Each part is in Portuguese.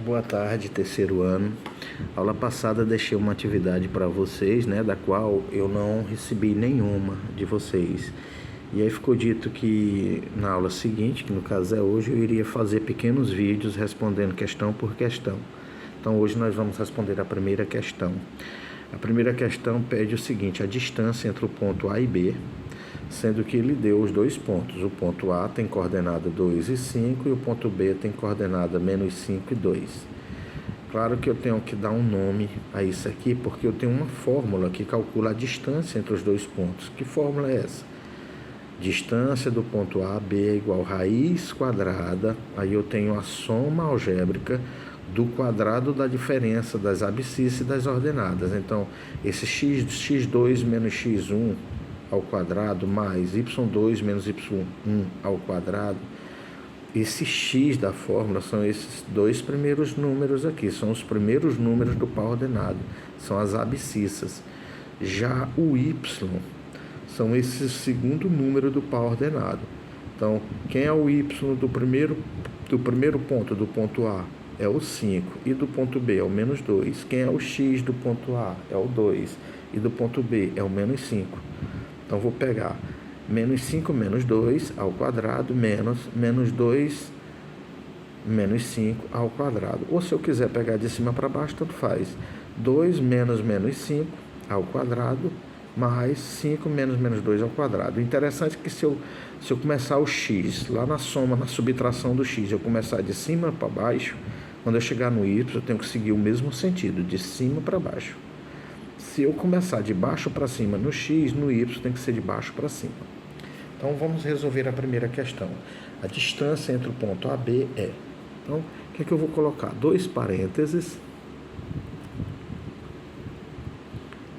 Boa tarde, terceiro ano. Aula passada deixei uma atividade para vocês, né, da qual eu não recebi nenhuma de vocês. E aí ficou dito que na aula seguinte, que no caso é hoje, eu iria fazer pequenos vídeos respondendo questão por questão. Então hoje nós vamos responder a primeira questão. A primeira questão pede o seguinte: a distância entre o ponto A e B, sendo que ele deu os dois pontos. O ponto A tem coordenada 2 e 5 e o ponto B tem coordenada -5 e 2. Claro que eu tenho que dar um nome a isso aqui, porque eu tenho uma fórmula que calcula a distância entre os dois pontos. Que fórmula é essa? Distância do ponto A a B é igual a raiz quadrada, aí eu tenho a soma algébrica do quadrado da diferença das abscissas e das ordenadas. Então, esse x2 menos x1 ao quadrado mais y2 menos y1 ao quadrado, esse x da fórmula são esses dois primeiros números aqui, são os primeiros números do par ordenado, são as abscissas. Já o y são esse segundo número do par ordenado. Então, quem é o y do primeiro ponto, do ponto A? É o 5, e do ponto B é o -2. Quem é o x do ponto A? É o 2, e do ponto B é o -5. Então, vou pegar -5 menos 2 ao quadrado menos -2 menos 5 ao quadrado. Ou se eu quiser pegar de cima para baixo, tanto faz. 2 menos -5 ao quadrado mais 5 menos -2 ao quadrado. O interessante é que se eu começar o x, lá na soma, na subtração do x, eu começar de cima para baixo, quando eu chegar no y, eu tenho que seguir o mesmo sentido, de cima para baixo. Se eu começar de baixo para cima no x, no y tem que ser de baixo para cima. Então, vamos resolver a primeira questão. A distância entre o ponto A e B é... Então, o que é que eu vou colocar? 2 parênteses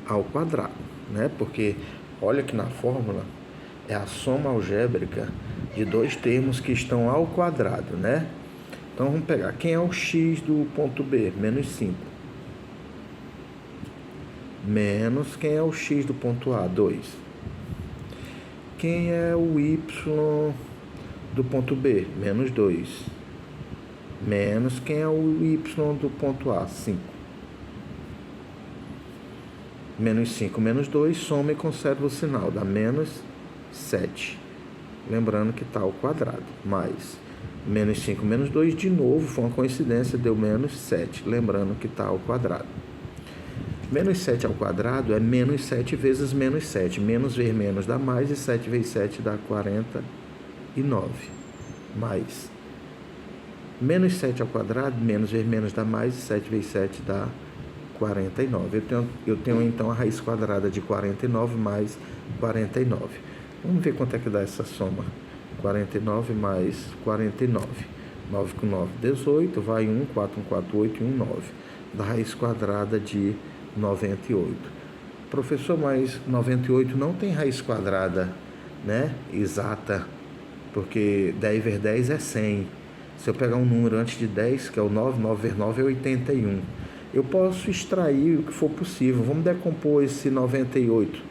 ao quadrado, né? Porque, olha que na fórmula é a soma algébrica de dois termos que estão ao quadrado, né? Então, vamos pegar. Quem é o x do ponto B? -5. Menos quem é o x do ponto A? 2. Quem é o y do ponto B? -2. Menos quem é o y do ponto A? 5. -5 menos 2, soma e conserva o sinal, dá -7. Lembrando que está ao quadrado. Mais -5 menos 2, de novo, foi uma coincidência, deu -7. Lembrando que está ao quadrado. -7 ao quadrado é -7 vezes -7. Menos vezes menos dá mais, e 7 vezes 7 dá 49. Mais -7 ao quadrado, menos vezes menos dá mais, e 7 vezes 7 dá 49. Eu tenho então a raiz quadrada de 49 mais 49. Vamos ver quanto é que dá essa soma. 49 mais 49. 9 com 9, 18. Vai 1, 4, 1, 4, 8 e 1, 9. Da raiz quadrada de 98. Professor, mas 98 não tem raiz quadrada, né, exata, porque 10 vezes 10 é 100. Se eu pegar um número antes de 10, que é o 9, 9 vezes 9 é 81. Eu posso extrair o que for possível. Vamos decompor esse 98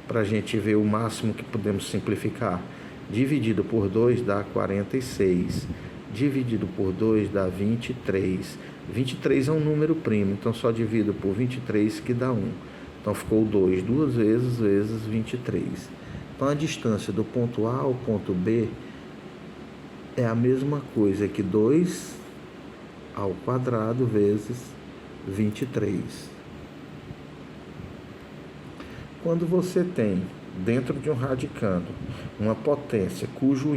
para a gente ver o máximo que podemos simplificar. Dividido por 2 dá 46. Dividido por 2 dá 23. 23 é um número primo, então só divido por 23 que dá 1. Então ficou 2 duas vezes 23. Então a distância do ponto A ao ponto B é a mesma coisa que 2 ao quadrado vezes 23. Quando você tem dentro de um radicando uma potência cujo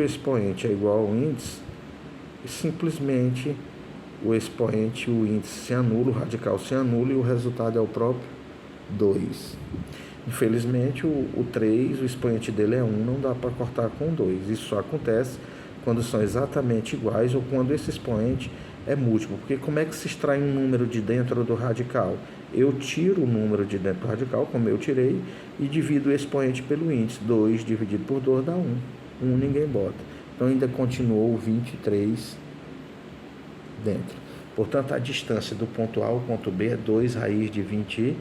expoente é igual ao índice, simplesmente o expoente, o índice se anula, o radical se anula e o resultado é o próprio 2. Infelizmente, o 3, o expoente dele é 1, não dá para cortar com 2. Isso só acontece quando são exatamente iguais ou quando esse expoente é múltiplo. Porque como é que se extrai um número de dentro do radical? Eu tiro o número de dentro do radical, como eu tirei, e divido o expoente pelo índice. 2 dividido por 2 dá 1. 1 ninguém bota. Então, ainda continuou 23 dentro. Portanto, a distância do ponto A ao ponto B é 2 raiz de 23.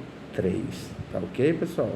Tá ok, pessoal?